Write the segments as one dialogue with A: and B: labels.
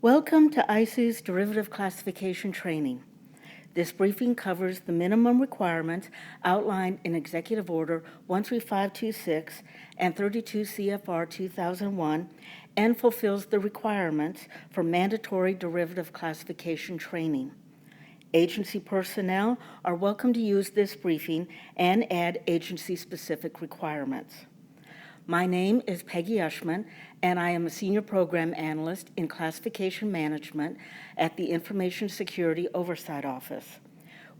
A: Welcome to ISOO's Derivative Classification Training. This briefing covers the minimum requirements outlined in Executive Order 13526 and 32 CFR 2001 and fulfills the requirements for mandatory derivative classification training. Agency personnel are welcome to use this briefing and add agency-specific requirements. My name is Peggy Ushman, and I am a Senior Program Analyst in Classification Management at the Information Security Oversight Office.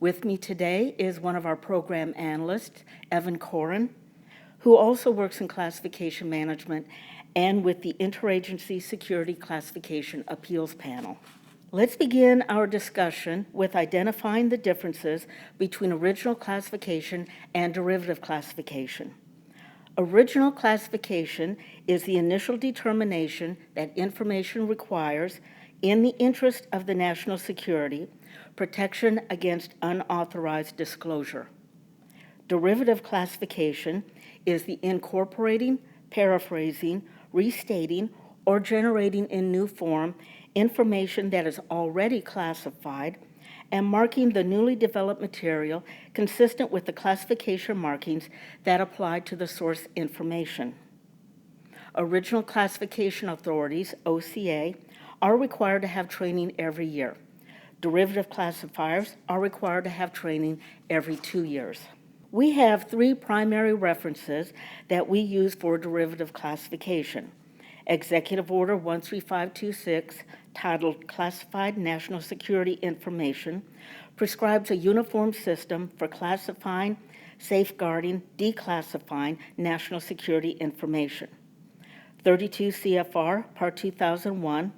A: With me today is one of our Program Analysts, Evan Corin, who also works in Classification Management and with the Interagency Security Classification Appeals Panel. Let's begin our discussion with identifying the differences between original classification and derivative classification. Original classification is the initial determination that information requires, in the interest of the national security, protection against unauthorized disclosure. Derivative classification is the incorporating, paraphrasing, restating, or generating in new form information that is already classified and marking the newly developed material consistent with the classification markings that apply to the source information. Original classification authorities, OCA, are required to have training every year. Derivative classifiers are required to have training every 2 years. We have 3 primary references that we use for derivative classification. Executive Order 13526, titled Classified National Security Information, prescribes a uniform system for classifying, safeguarding, declassifying national security information. 32 CFR Part 2001,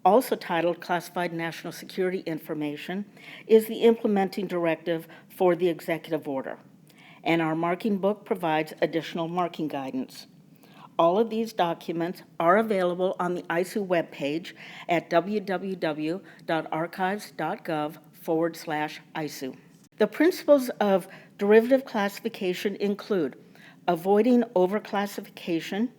A: also titled Classified National Security Information, is the implementing directive for the executive order, and our marking book provides additional marking guidance. All of these documents are available on the ISOO Web Page at www.archives.gov/ISOO. The principles of derivative classification include avoiding overclassification,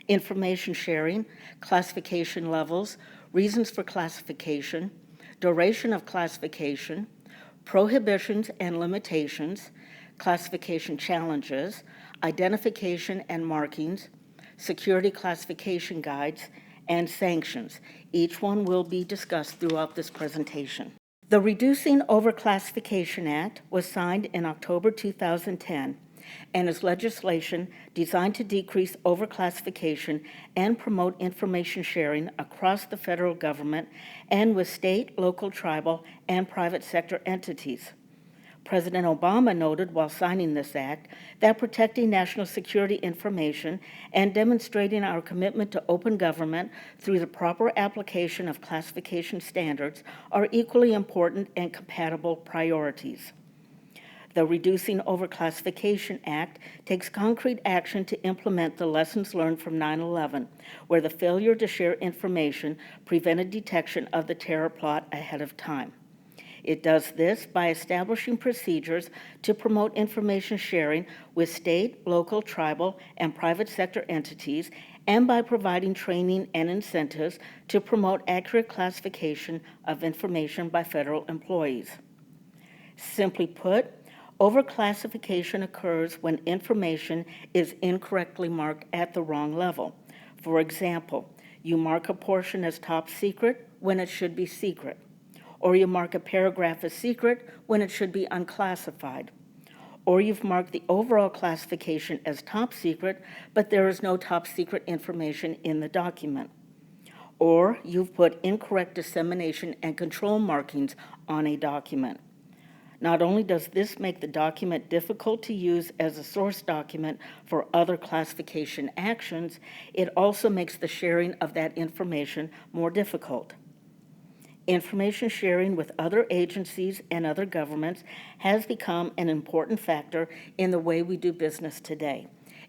A: information sharing, classification levels, reasons for classification, duration of classification, prohibitions and limitations, classification challenges, identification and markings, security classification guides, and sanctions. Each one will be discussed throughout this presentation. The Reducing Overclassification Act was signed in October 2010 and is legislation designed to decrease overclassification and promote information sharing across the federal government and with state, local, tribal, and private sector entities. President Obama noted while signing this act that protecting national security information and demonstrating our commitment to open government through the proper application of classification standards are equally important and compatible priorities. The Reducing Overclassification Act takes concrete action to implement the lessons learned from 9/11, where the failure to share information prevented detection of the terror plot ahead of time. It does this by establishing procedures to promote information sharing with state, local, tribal, and private sector entities, and by providing training and incentives to promote accurate classification of information by federal employees. Simply put, overclassification occurs when information is incorrectly marked at the wrong level. For example, you mark a portion as top secret when it should be secret, or you mark a paragraph as secret when it should be unclassified, or you've marked the overall classification as top secret, but there is no top secret information in the document, or you've put incorrect dissemination and control markings on a document. Not only does this make the document difficult to use as a source document for other classification actions, it also makes the sharing of that information more difficult. Information sharing with other agencies and other governments has become an important factor in the way we do business today.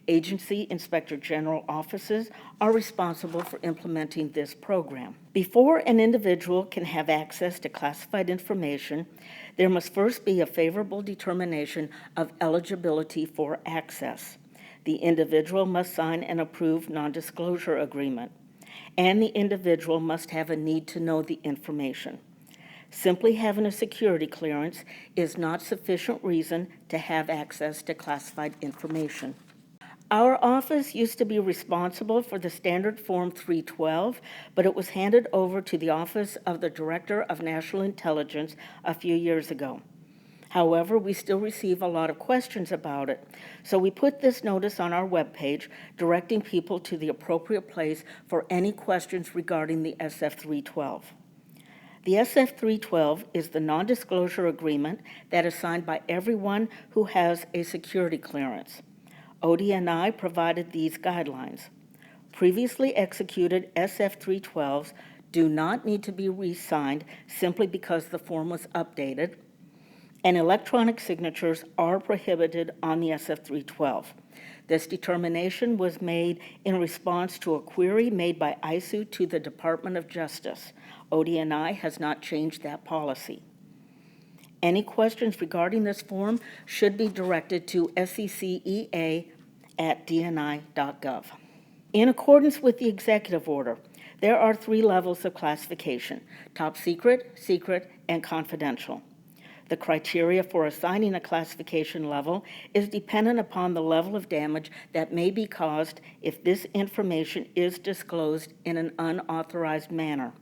A: Agency Inspector General offices are responsible for implementing this program. Before an individual can have access to classified information, there must first be a favorable determination of eligibility for access. The individual must sign an approved non-disclosure agreement. and the individual must have a need to know the information. Simply having a security clearance is not sufficient reason to have access to classified information. Our office used to be responsible for the Standard Form 312, but it was handed over to the Office of the Director of National Intelligence a few years ago. However, we still receive a lot of questions about it, so we put this notice on our webpage directing people to the appropriate place for any questions regarding the SF-312. The SF-312 is the non-disclosure agreement that is signed by everyone who has a security clearance. ODNI provided these guidelines. Previously executed SF-312s do not need to be re-signed simply because the form was updated, and electronic signatures are prohibited on the SF-312. This determination was made in response to a query made by ISOO to the Department of Justice. ODNI has not changed that policy. Any questions regarding this form should be directed to secea@dni.gov. In accordance with the executive order, there are 3 levels of classification: top secret, secret, and confidential. The criteria for assigning a classification level is dependent upon the level of damage that may be caused if this information is disclosed in an unauthorized manner.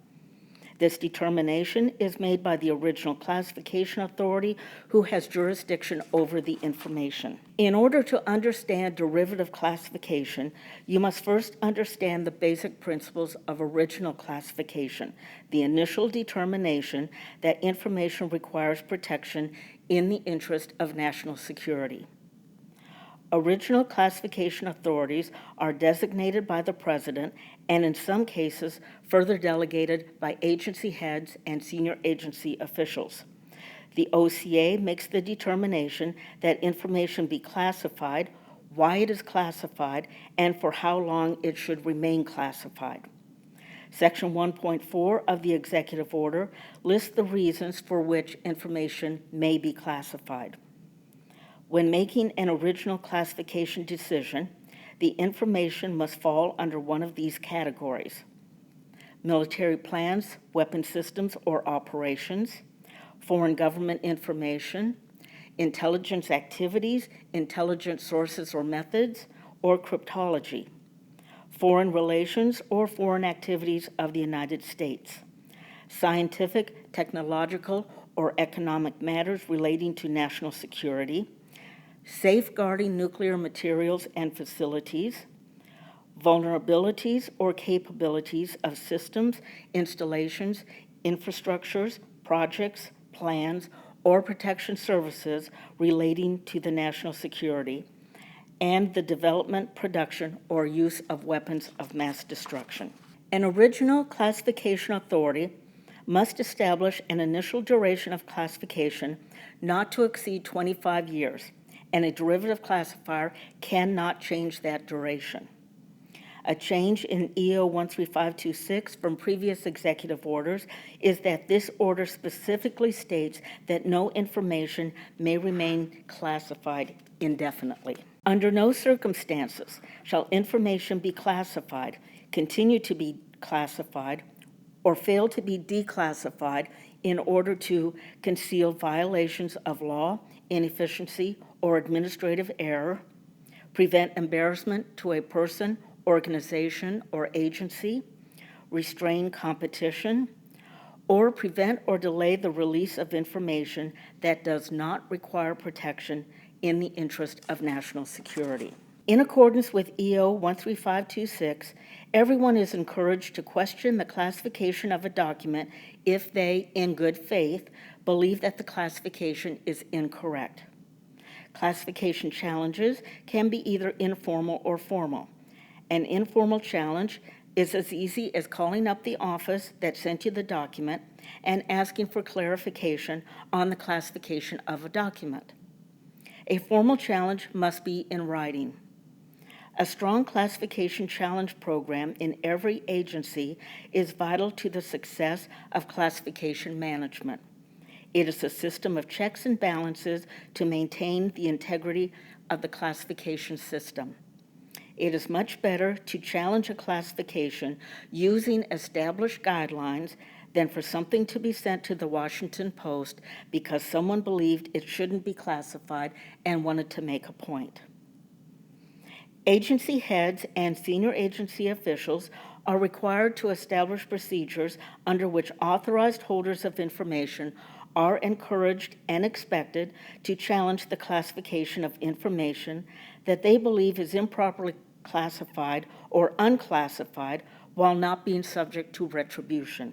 A: This determination is made by the original classification authority who has jurisdiction over the information. In order to understand derivative classification, you must first understand the basic principles of original classification, the initial determination that information requires protection in the interest of national security. Original classification authorities are designated by the President and in some cases further delegated by agency heads and senior agency officials. The OCA makes the determination that information be classified, why it is classified, and for how long it should remain classified. Section 1.4 of the executive order lists the reasons for which information may be classified. When making an original classification decision, the information must fall under one of these categories: military plans, weapon systems or operations, foreign government information, intelligence activities, intelligence sources or methods, or cryptology, foreign relations or foreign activities of the United States, scientific, technological, or economic matters relating to national security, safeguarding nuclear materials and facilities, vulnerabilities or capabilities of systems, installations, infrastructures, projects, plans, or protection services relating to the national security, and the development, production, or use of weapons of mass destruction. An original classification authority must establish an initial duration of classification not to exceed 25 years, and a derivative classifier cannot change that duration. A change in ISOO 13526 from previous executive orders is that this order specifically states that no information may remain classified indefinitely. Under no circumstances shall information be classified, continue to be classified, or fail to be declassified in order to conceal violations of law, inefficiency, or administrative error, prevent embarrassment to a person, organization, or agency, restrain competition, or prevent or delay the release of information that does not require protection in the interest of national security. In accordance with ISOO 13526, everyone is encouraged to question the classification of a document if they, in good faith, believe that the classification is incorrect. Classification challenges can be either informal or formal. An informal challenge is as easy as calling up the office that sent you the document and asking for clarification on the classification of a document. A formal challenge must be in writing. A strong classification challenge program in every agency is vital to the success of classification management. It is a system of checks and balances to maintain the integrity of the classification system. It is much better to challenge a classification using established guidelines than for something to be sent to the Washington Post because someone believed it shouldn't be classified and wanted to make a point. Agency heads and senior agency officials are required to establish procedures under which authorized holders of information are encouraged and expected to challenge the classification of information that they believe is improperly classified or unclassified while not being subject to retribution.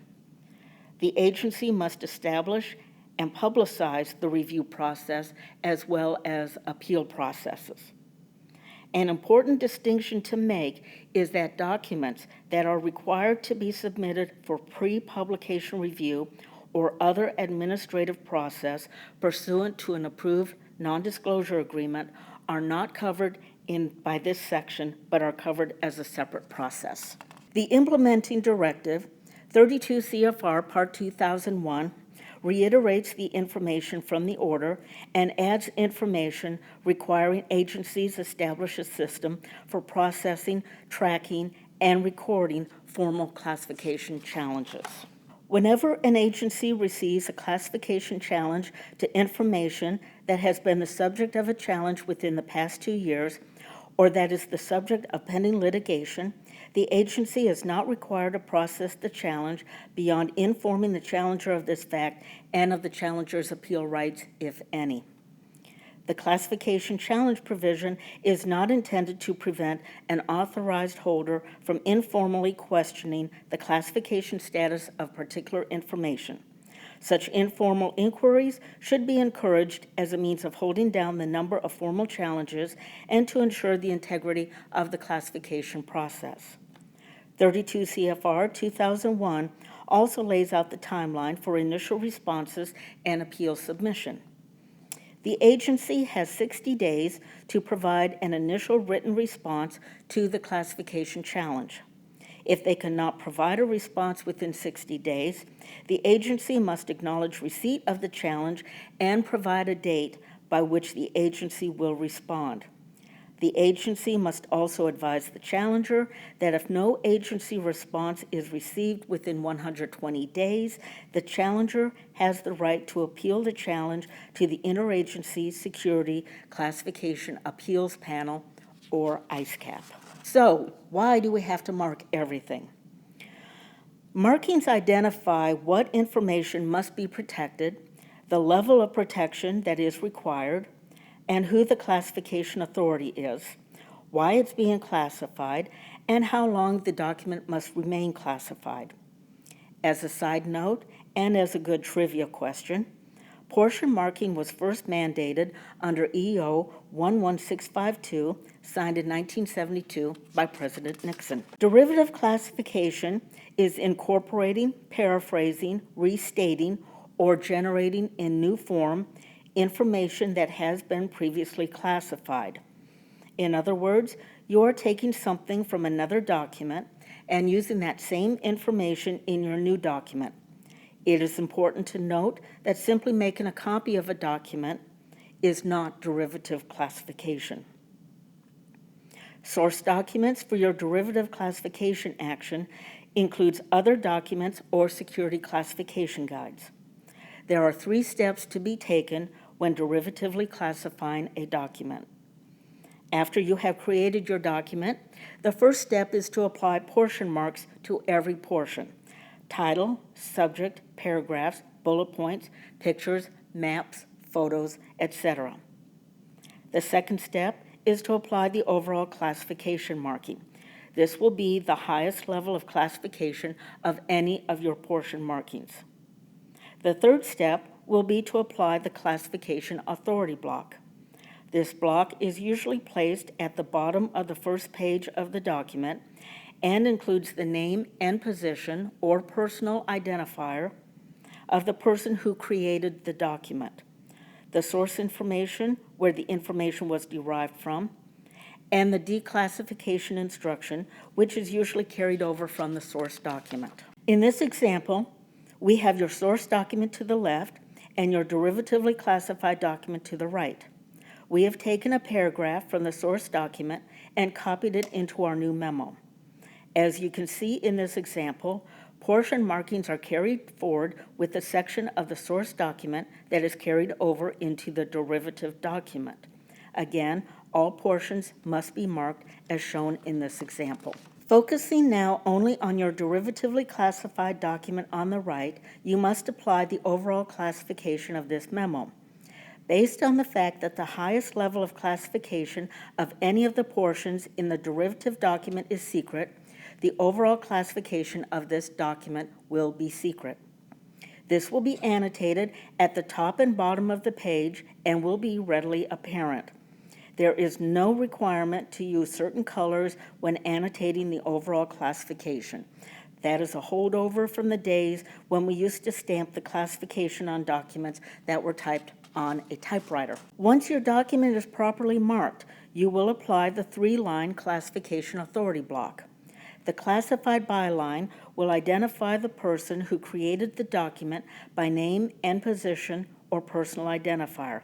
A: The agency must establish and publicize the review process as well as appeal processes. An important distinction to make is that documents that are required to be submitted for pre-publication review or other administrative process pursuant to an approved non-disclosure agreement are not covered by this section, but are covered as a separate process. The implementing directive, 32 CFR Part 2001, reiterates the information from the order and adds information requiring agencies establish a system for processing, tracking, and recording formal classification challenges. Whenever an agency receives a classification challenge to information that has been the subject of a challenge within the past 2 years, or that is the subject of pending litigation, the agency is not required to process the challenge beyond informing the challenger of this fact and of the challenger's appeal rights, if any. The classification challenge provision is not intended to prevent an authorized holder from informally questioning the classification status of particular information. Such informal inquiries should be encouraged as a means of holding down the number of formal challenges and to ensure the integrity of the classification process. 32 CFR 2001 also lays out the timeline for initial responses and appeal submission. The agency has 60 days to provide an initial written response to the classification challenge. If they cannot provide a response within 60 days, the agency must acknowledge receipt of the challenge and provide a date by which the agency will respond. The agency must also advise the challenger that if no agency response is received within 120 days, the challenger has the right to appeal the challenge to the Interagency Security Classification Appeals Panel, or ISCAP. So, why do we have to mark everything? Markings identify what information must be protected, the level of protection that is required, and who the classification authority is, why it's being classified, and how long the document must remain classified. As a side note, and as a good trivia question, portion marking was first mandated under EO 11652, signed in 1972 by President Nixon. Derivative classification is incorporating, paraphrasing, restating, or generating in new form information that has been previously classified. In other words, you are taking something from another document and using that same information in your new document. It is important to note that simply making a copy of a document is not derivative classification. Source documents for your derivative classification action includes other documents or security classification guides. There are 3 steps to be taken when derivatively classifying a document. After you have created your document, the first step is to apply portion marks to every portion: title, subject, paragraphs, bullet points, pictures, maps, photos, etc. The second step is to apply the overall classification marking. This will be the highest level of classification of any of your portion markings. The third step will be to apply the classification authority block. This block is usually placed at the bottom of the first page of the document and includes the name and position or personal identifier of the person who created the document, the source information where the information was derived from, and the declassification instruction, which is usually carried over from the source document. In this example, we have your source document to the left and your derivatively classified document to the right. We have taken a paragraph from the source document and copied it into our new memo. As you can see in this example, portion markings are carried forward with the section of the source document that is carried over into the derivative document. Again, all portions must be marked as shown in this example. Focusing now only on your derivatively classified document on the right, you must apply the overall classification of this memo. Based on the fact that the highest level of classification of any of the portions in the derivative document is secret, the overall classification of this document will be secret. This will be annotated at the top and bottom of the page and will be readily apparent. There is no requirement to use certain colors when annotating the overall classification. That is a holdover from the days when we used to stamp the classification on documents that were typed on a typewriter. Once your document is properly marked, you will apply the 3-line classification authority block. The classified by line will identify the person who created the document by name and position or personal identifier.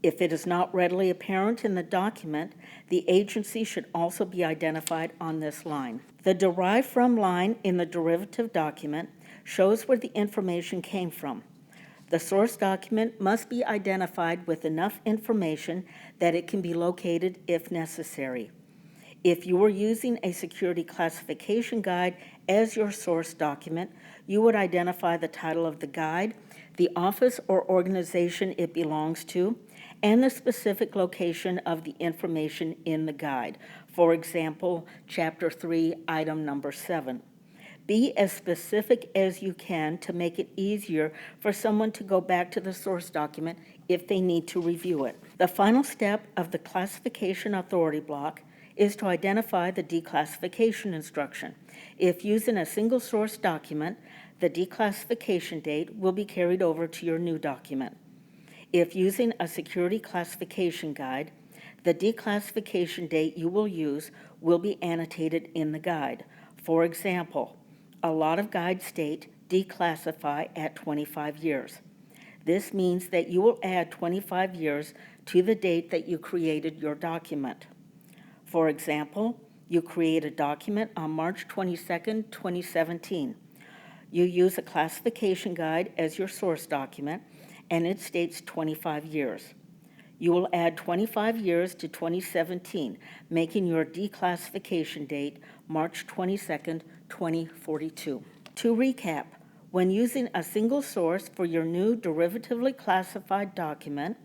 A: If it is not readily apparent in the document, the agency should also be identified on this line. The derive from line in the derivative document shows where the information came from. The source document must be identified with enough information that it can be located if necessary. If you were using a security classification guide as your source document, you would identify the title of the guide, the office or organization it belongs to, and the specific location of the information in the guide. For example, Chapter 3, Item Number 7. Be as specific as you can to make it easier for someone to go back to the source document if they need to review it. The final step of the classification authority block is to identify the declassification instruction. If used in a single source document, the declassification date will be carried over to your new document. If using a security classification guide, the declassification date you will use will be annotated in the guide. For example, a lot of guides state declassify at 25 years. This means that you will add 25 years to the date that you created your document. For example, you create a document on March 22, 2017. You use a classification guide as your source document, and it states 25 years. You will add 25 years to 2017, making your declassification date March 22, 2042. To recap, when using a single source for your new derivatively classified document,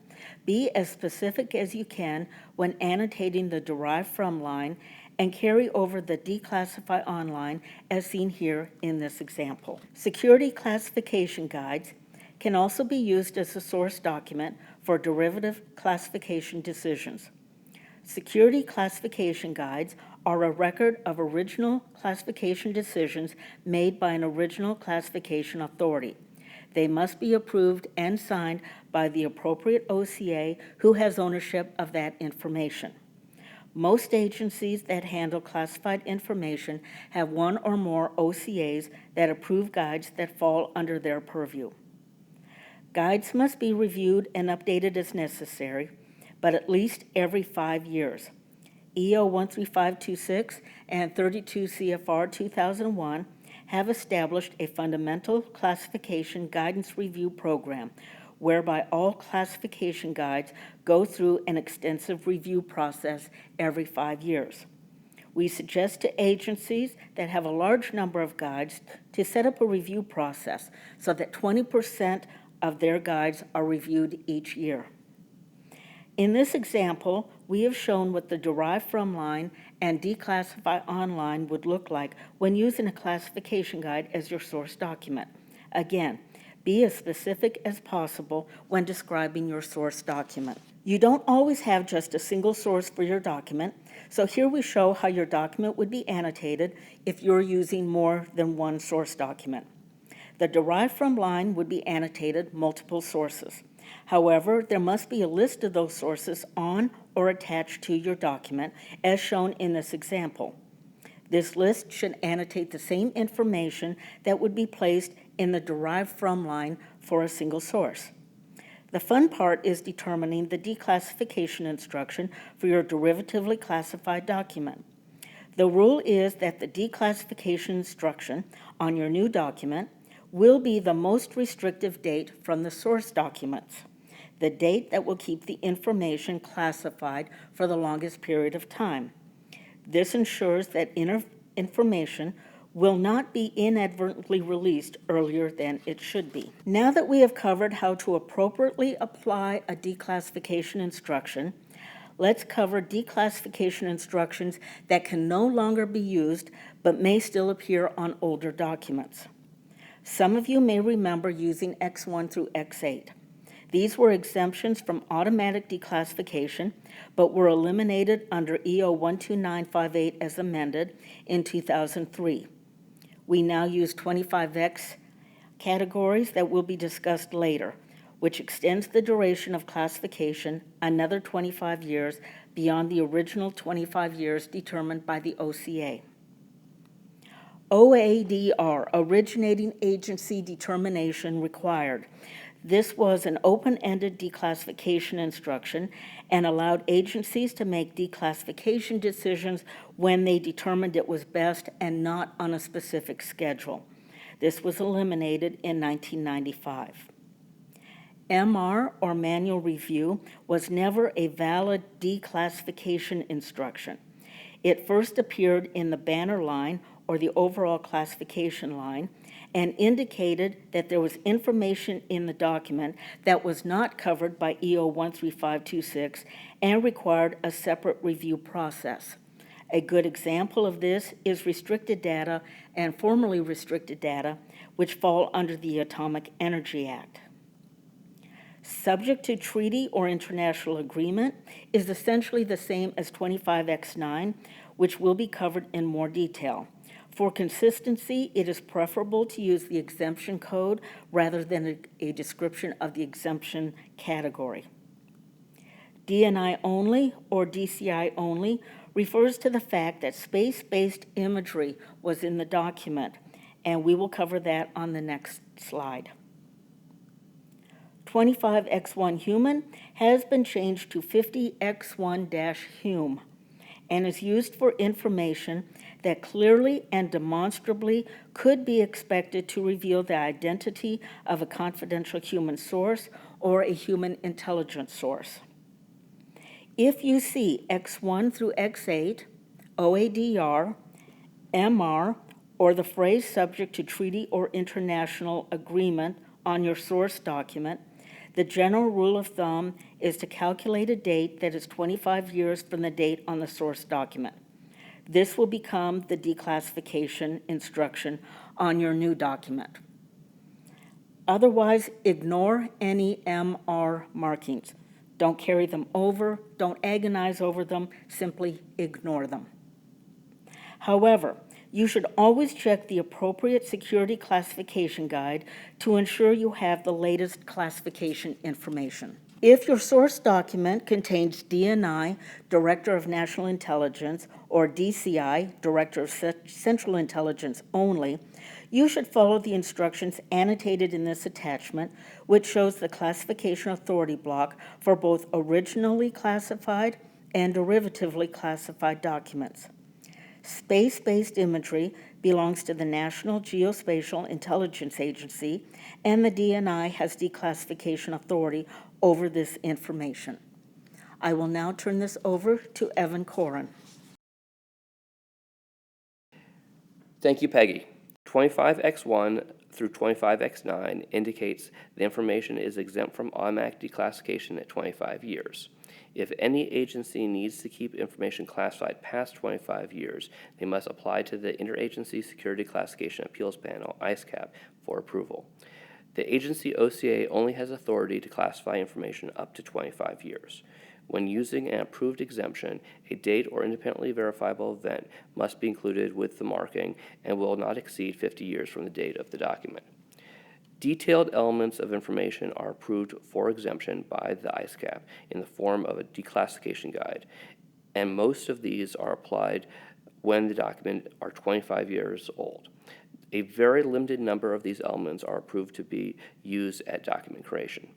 A: be as specific as you can when annotating the derive from line and carry over the declassify on line as seen here in this example. Security classification guides can also be used as a source document for derivative classification decisions. Security classification guides are a record of original classification decisions made by an original classification authority. They must be approved and signed by the appropriate OCA who has ownership of that information. Most agencies that handle classified information have one or more OCAs that approve guides that fall under their purview. Guides must be reviewed and updated as necessary, but at least every 5 years. EO 13526 and 32 CFR 2001 have established a fundamental classification guidance review program whereby all classification guides go through an extensive review process every 5 years. We suggest to agencies that have a large number of guides to set up a review process so that 20% of their guides are reviewed each year. In this example, we have shown what the derive from line and declassify on line would look like when using a classification guide as your source document. Again, be as specific as possible when describing your source document. You don't always have just a single source for your document, so here we show how your document would be annotated if you're using more than one source document. The derive from line would be annotated multiple sources. However, there must be a list of those sources on or attached to your document, as shown in this example. This list should annotate the same information that would be placed in the derive from line for a single source. The fun part is determining the declassification instruction for your derivatively classified document. The rule is that the declassification instruction on your new document will be the most restrictive date from the source documents, the date that will keep the information classified for the longest period of time. This ensures that information will not be inadvertently released earlier than it should be. Now that we have covered how to appropriately apply a declassification instruction, let's cover declassification instructions that can no longer be used but may still appear on older documents. Some of you may remember using X1 through X8. These were exemptions from automatic declassification, but were eliminated under EO 12958 as amended in 2003. We now use 25X categories that will be discussed later, which extends the duration of classification another 25 years beyond the original 25 years determined by the OCA. OADR, Originating Agency Determination Required. This was an open-ended declassification instruction and allowed agencies to make declassification decisions when they determined it was best and not on a specific schedule. This was eliminated in 1995. MR, or manual review, was never a valid declassification instruction. It first appeared in the banner line, or the overall classification line, and indicated that there was information in the document that was not covered by EO 13526 and required a separate review process. A good example of this is restricted data and formerly restricted data, which fall under the Atomic Energy Act. Subject to treaty or international agreement is essentially the same as 25X9, which will be covered in more detail. For consistency, it is preferable to use the exemption code rather than a description of the exemption category. DNI only, or DCI only, refers to the fact that space-based imagery was in the document, and we will cover that on the next slide. 25X1 human has been changed to 50X1-hum and is used for information that clearly and demonstrably could be expected to reveal the identity of a confidential human source or a human intelligence source. If you see X1 through X8, OADR, MR, or the phrase subject to treaty or international agreement on your source document, the general rule of thumb is to calculate a date that is 25 years from the date on the source document. This will become the declassification instruction on your new document. Otherwise, ignore any MR markings. Don't carry them over, don't agonize over them, simply ignore them. However, you should always check the appropriate security classification guide to ensure you have the latest classification information. If your source document contains DNI, Director of National Intelligence, or DCI, Director of Central Intelligence only, you should follow the instructions annotated in this attachment, which shows the classification authority block for both originally classified and derivatively classified documents. Space-based imagery belongs to the National Geospatial Intelligence Agency, and the DNI has declassification authority over this information. I will now turn this over to Evan Corin.
B: Thank you, Peggy. 25X1 through 25X9 indicates the information is exempt from automatic declassification at 25 years. If any agency needs to keep information classified past 25 years, they must apply to the Interagency Security Classification Appeals Panel, ISCAP, for approval. The agency OCA only has authority to classify information up to 25 years. When using an approved exemption, a date or independently verifiable event must be included with the marking and will not exceed 50 years from the date of the document. Detailed elements of information are approved for exemption by the ISCAP in the form of a declassification guide, and most of these are applied when the documents are 25 years old. A very limited number of these elements are approved to be used at document creation.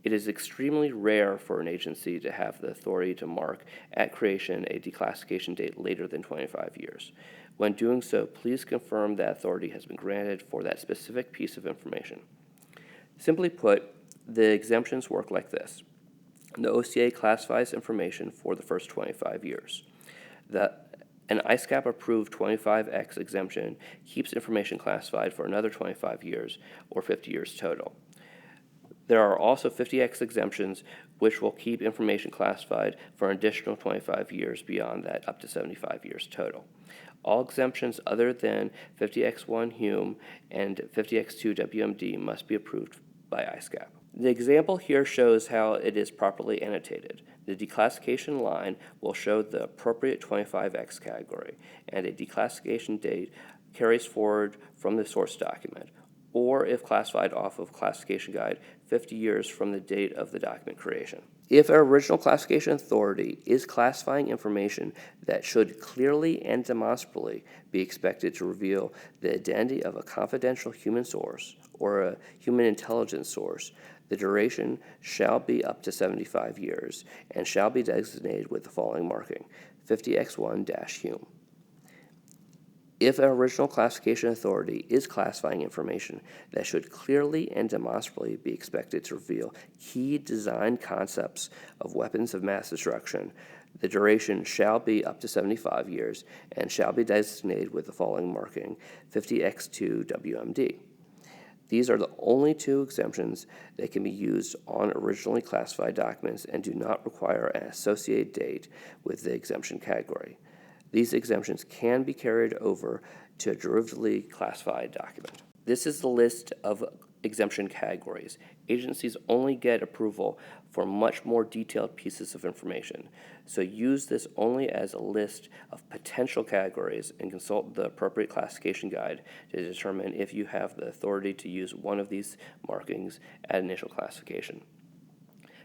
B: It is extremely rare for an agency to have the authority to mark at creation a declassification date later than 25 years. When doing so, please confirm that authority has been granted for that specific piece of information. Simply put, the exemptions work like this. The OCA classifies information for the first 25 years. An ISCAP-approved 25X exemption keeps information classified for another 25 years, or 50 years total. There are also 50X exemptions, which will keep information classified for an additional 25 years beyond that, up to 75 years total. All exemptions other than 50X1 HUME and 50X2 WMD must be approved by ISCAP. The example here shows how it is properly annotated. The declassification line will show the appropriate 25X category, and a declassification date carries forward from the source document, or if classified off of classification guide, 50 years from the date of the document creation. If an original classification authority is classifying information that should clearly and demonstrably be expected to reveal the identity of a confidential human source or a human intelligence source, the duration shall be up to 75 years and shall be designated with the following marking: 50X1-HUME. If an original classification authority is classifying information that should clearly and demonstrably be expected to reveal key design concepts of weapons of mass destruction, the duration shall be up to 75 years and shall be designated with the following marking: 50X2-WMD. These are the only two exemptions that can be used on originally classified documents and do not require an associated date with the exemption category. These exemptions can be carried over to a derivatively classified document. This is the list of exemption categories. Agencies only get approval for much more detailed pieces of information, so use this only as a list of potential categories and consult the appropriate classification guide to determine if you have the authority to use one of these markings at initial classification.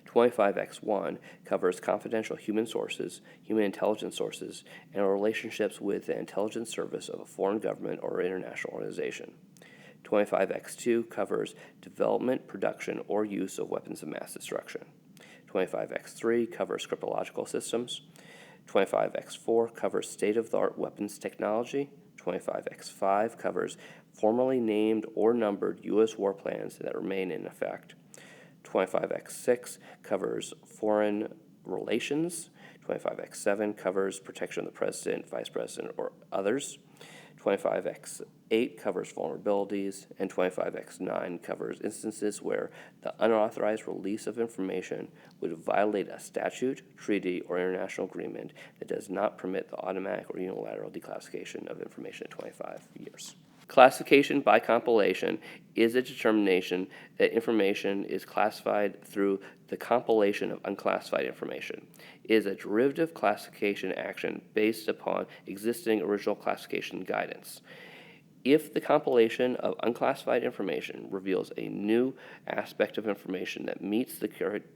B: 25X1 covers confidential human sources, human intelligence sources, and relationships with the intelligence service of a foreign government or international organization. 25X2 covers development, production, or use of weapons of mass destruction. 25X3 covers cryptological systems. 25X4 covers state-of-the-art weapons technology. 25X5 covers formally named or numbered U.S. warplanes that remain in effect. 25X6 covers foreign relations. 25X7 covers protection of the president, vice president, or others. 25X8 covers vulnerabilities, and 25X9 covers instances where the unauthorized release of information would violate a statute, treaty, or international agreement that does not permit the automatic or unilateral declassification of information at 25 years. Classification by compilation is a determination that information is classified through the compilation of unclassified information. It is a derivative classification action based upon existing original classification guidance. If the compilation of unclassified information reveals a new aspect of information that meets the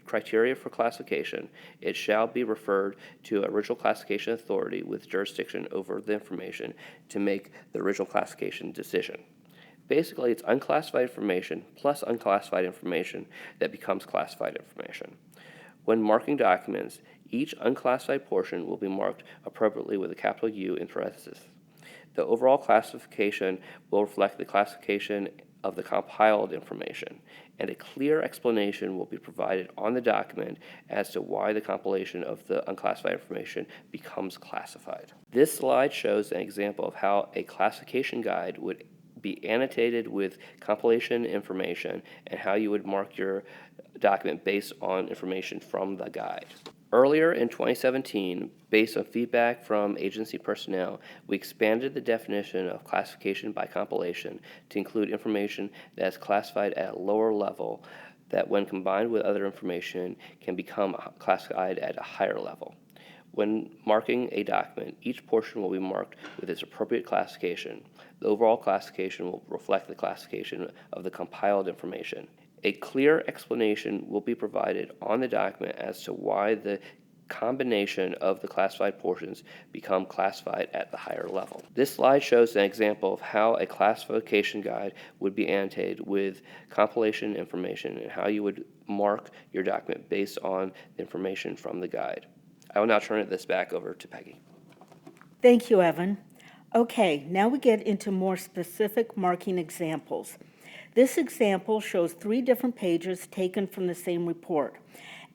B: criteria for classification, it shall be referred to an original classification authority with jurisdiction over the information to make the original classification decision. Basically, it's unclassified information plus unclassified information that becomes classified information. When marking documents, each unclassified portion will be marked appropriately with a capital U in parentheses. The overall classification will reflect the classification of the compiled information, and a clear explanation will be provided on the document as to why the compilation of the unclassified information becomes classified. This slide shows an example of how a classification guide would be annotated with compilation information and how you would mark your document based on information from the guide. Earlier in 2017, based on feedback from agency personnel, we expanded the definition of classification by compilation to include information that is classified at a lower level that, when combined with other information, can become classified at a higher level. When marking a document, each portion will be marked with its appropriate classification. The overall classification will reflect the classification of the compiled information. A clear explanation will be provided on the document as to why the combination of the classified portions become classified at the higher level. This slide shows an example of how a classification guide would be annotated with compilation information and how you would mark your document based on the information from the guide. I will now turn this back over to Peggy.
A: Thank you, Evan. Okay, now we get into more specific marking examples. This example shows 3 different pages taken from the same report.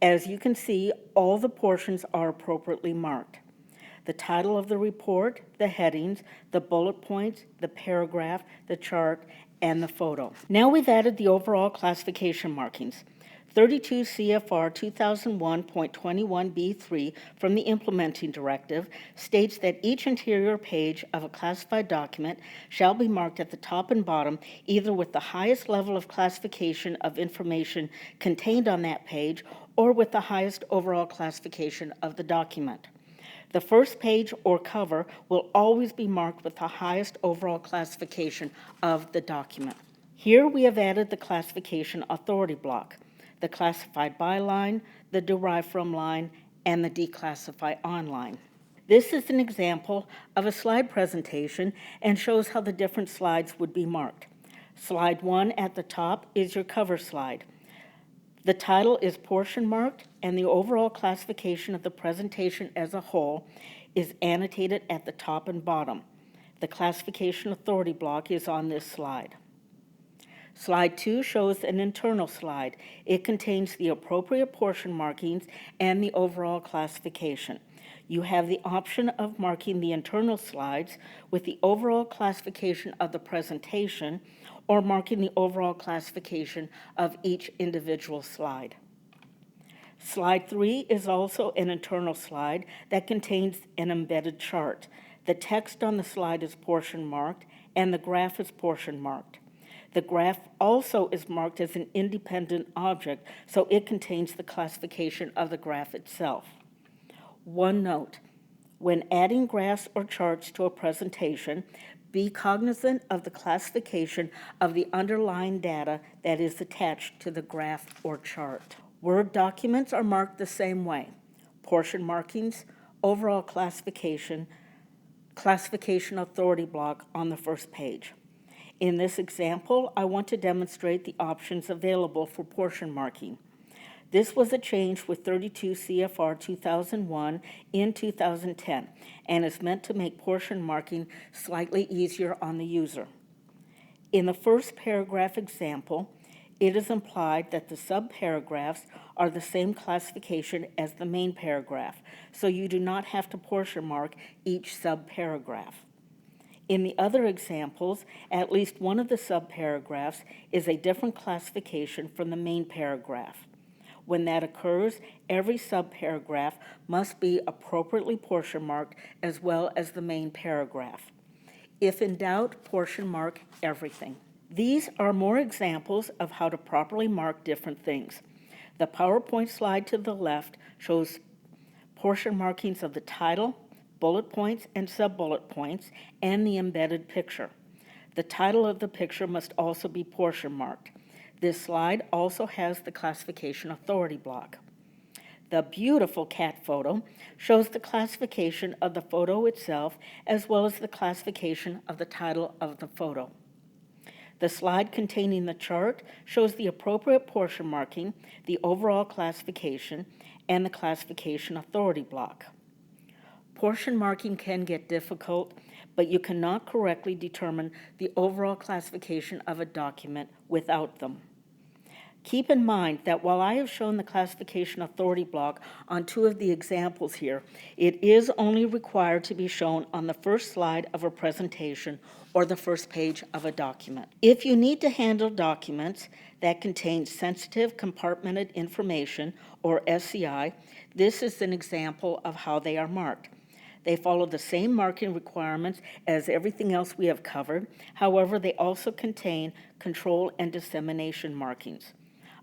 A: As you can see, all the portions are appropriately marked. The title of the report, the headings, the bullet points, the paragraph, the chart, and the photo. Now we've added the overall classification markings. 32 CFR 2001.21b3 from the Implementing Directive states that each interior page of a classified document shall be marked at the top and bottom either with the highest level of classification of information contained on that page or with the highest overall classification of the document. The first page or cover will always be marked with the highest overall classification of the document. Here we have added the classification authority block, the classified by line, the derived from line, and the declassify on line. This is an example of a slide presentation and shows how the different slides would be marked. Slide 1 at the top is your cover slide. The title is portion marked, and the overall classification of the presentation as a whole is annotated at the top and bottom. The classification authority block is on this slide. Slide 2 shows an internal slide. It contains the appropriate portion markings and the overall classification. You have the option of marking the internal slides with the overall classification of the presentation or marking the overall classification of each individual slide. Slide 3 is also an internal slide that contains an embedded chart. The text on the slide is portion marked and the graph is portion marked. The graph also is marked as an independent object, so it contains the classification of the graph itself. One note, when adding graphs or charts to a presentation, be cognizant of the classification of the underlying data that is attached to the graph or chart. Word documents are marked the same way. Portion markings, overall classification, classification authority block on the first page. In this example, I want to demonstrate the options available for portion marking. This was a change with 32 CFR 2001 in 2010 and is meant to make portion marking slightly easier on the user. In the first paragraph example, it is implied that the subparagraphs are the same classification as the main paragraph, so you do not have to portion mark each subparagraph. In the other examples, at least one of the subparagraphs is a different classification from the main paragraph. When that occurs, every subparagraph must be appropriately portion marked as well as the main paragraph. If in doubt, portion mark everything. These are more examples of how to properly mark different things. The PowerPoint slide to the left shows portion markings of the title, bullet points and sub-bullet points, and the embedded picture. The title of the picture must also be portion marked. This slide also has the classification authority block. The beautiful cat photo shows the classification of the photo itself as well as the classification of the title of the photo. The slide containing the chart shows the appropriate portion marking, the overall classification, and the classification authority block. Portion marking can get difficult, but you cannot correctly determine the overall classification of a document without them. Keep in mind that while I have shown the classification authority block on 2 of the examples here, it is only required to be shown on the first slide of a presentation or the first page of a document. If you need to handle documents that contain sensitive compartmented information, or SCI, this is an example of how they are marked. They follow the same marking requirements as everything else we have covered. However, they also contain control and dissemination markings.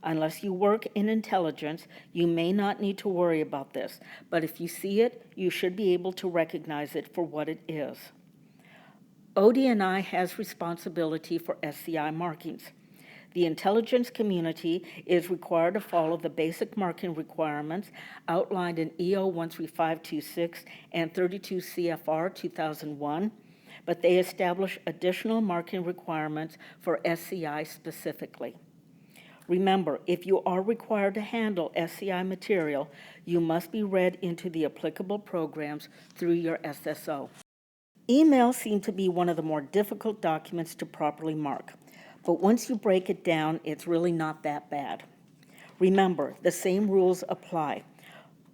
A: Unless you work in intelligence, you may not need to worry about this, but if you see it, you should be able to recognize it for what it is. OD&I has responsibility for SCI markings. The intelligence community is required to follow the basic marking requirements outlined in EO 13526 and 32 CFR 2001, but they establish additional marking requirements for SCI specifically. Remember, if you are required to handle SCI material, you must be read into the applicable programs through your SSO. Emails seem to be one of the more difficult documents to properly mark, but once you break it down, it's really not that bad. Remember, the same rules apply: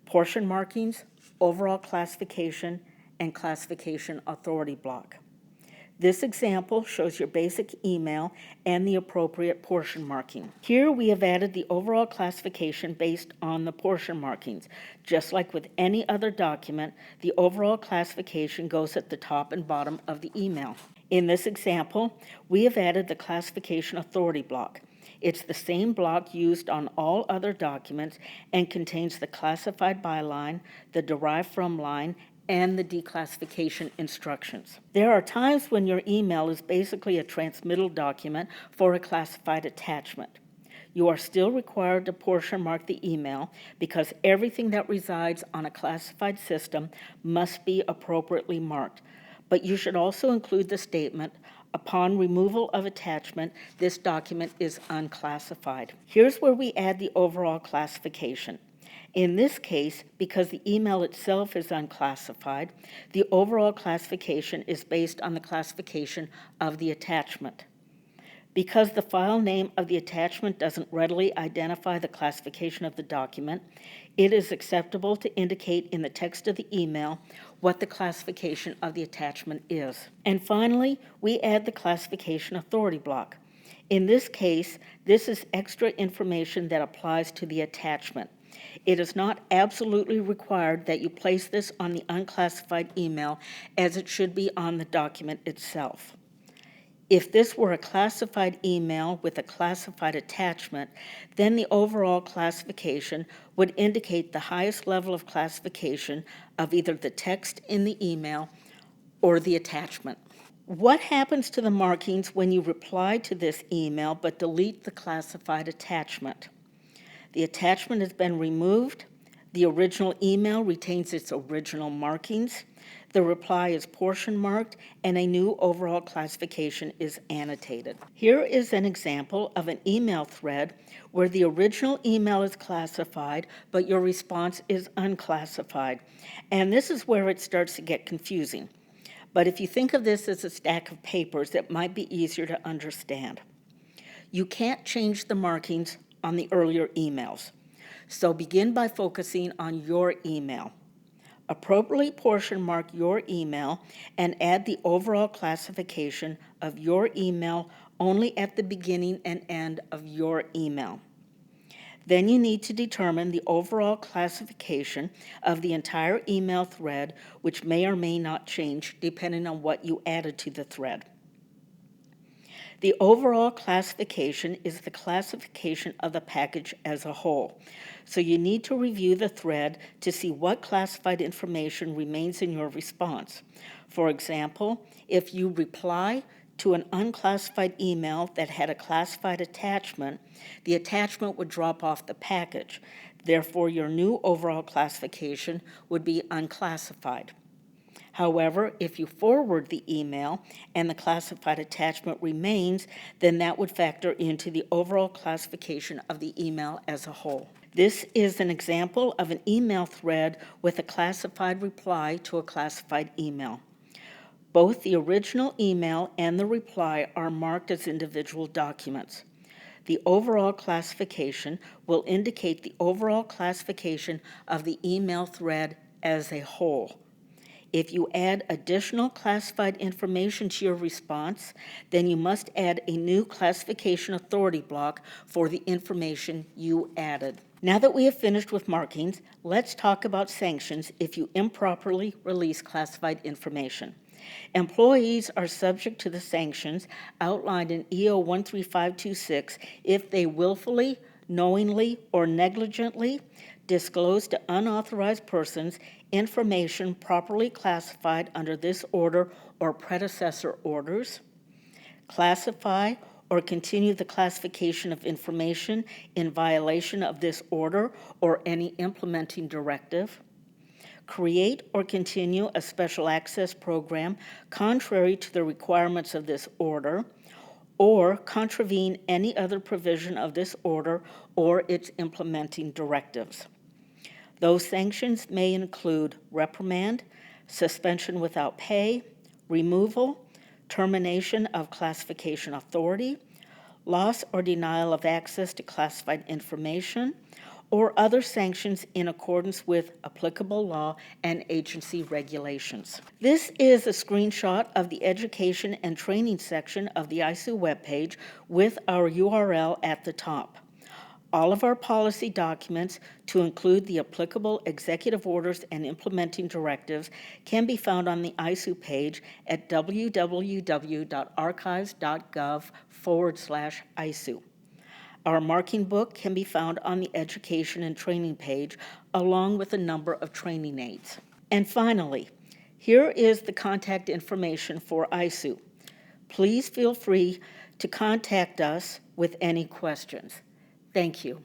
A: portion markings, overall classification, and classification authority block. This example shows your basic email and the appropriate portion marking. Here we have added the overall classification based on the portion markings. Just like with any other document, the overall classification goes at the top and bottom of the email. In this example, we have added the classification authority block. It's the same block used on all other documents and contains the classified by line, the derived from line, and the declassification instructions. There are times when your email is basically a transmittal document for a classified attachment. You are still required to portion mark the email because everything that resides on a classified system must be appropriately marked. But you should also include the statement, upon removal of attachment, this document is unclassified. Here's where we add the overall classification. In this case, because the email itself is unclassified, the overall classification is based on the classification of the attachment. Because the file name of the attachment doesn't readily identify the classification of the document, it is acceptable to indicate in the text of the email what the classification of the attachment is. And finally, we add the classification authority block. In this case, this is extra information that applies to the attachment. It is not absolutely required that you place this on the unclassified email, as it should be on the document itself. If this were a classified email with a classified attachment, then the overall classification would indicate the highest level of classification of either the text in the email or the attachment. What happens to the markings when you reply to this email but delete the classified attachment? The attachment has been removed, the original email retains its original markings, the reply is portion marked, and a new overall classification is annotated. Here is an example of an email thread where the original email is classified, but your response is unclassified. And this is where it starts to get confusing. But if you think of this as a stack of papers, it might be easier to understand. You can't change the markings on the earlier emails. So begin by focusing on your email. Appropriately portion mark your email and add the overall classification of your email only at the beginning and end of your email. Then you need to determine the overall classification of the entire email thread, which may or may not change depending on what you added to the thread. The overall classification is the classification of the package as a whole. So you need to review the thread to see what classified information remains in your response. For example, if you reply to an unclassified email that had a classified attachment, the attachment would drop off the package. Therefore, your new overall classification would be unclassified. However, if you forward the email and the classified attachment remains, then that would factor into the overall classification of the email as a whole. This is an example of an email thread with a classified reply to a classified email. Both the original email and the reply are marked as individual documents. The overall classification will indicate the overall classification of the email thread as a whole. If you add additional classified information to your response, then you must add a new classification authority block for the information you added. Now that we have finished with markings, let's talk about sanctions if you improperly release classified information. Employees are subject to the sanctions outlined in EO 13526 if they willfully, knowingly, or negligently disclose to unauthorized persons information properly classified under this order or predecessor orders, classify or continue the classification of information in violation of this order or any implementing directive, create or continue a special access program contrary to the requirements of this order, or contravene any other provision of this order or its implementing directives. Those sanctions may include reprimand, suspension without pay, removal, termination of classification authority, loss or denial of access to classified information, or other sanctions in accordance with applicable law and agency regulations. This is a screenshot of the Education and Training section of the ISOO Web Page with our URL at the top. All of our policy documents, to include the applicable executive orders and implementing directives, can be found on the ISOO page at www.archives.gov/ISOO. Our marking book can be found on the Education and Training page, along with a number of training aids. And finally, here is the contact information for ISOO. Please feel free to contact us with any questions. Thank you.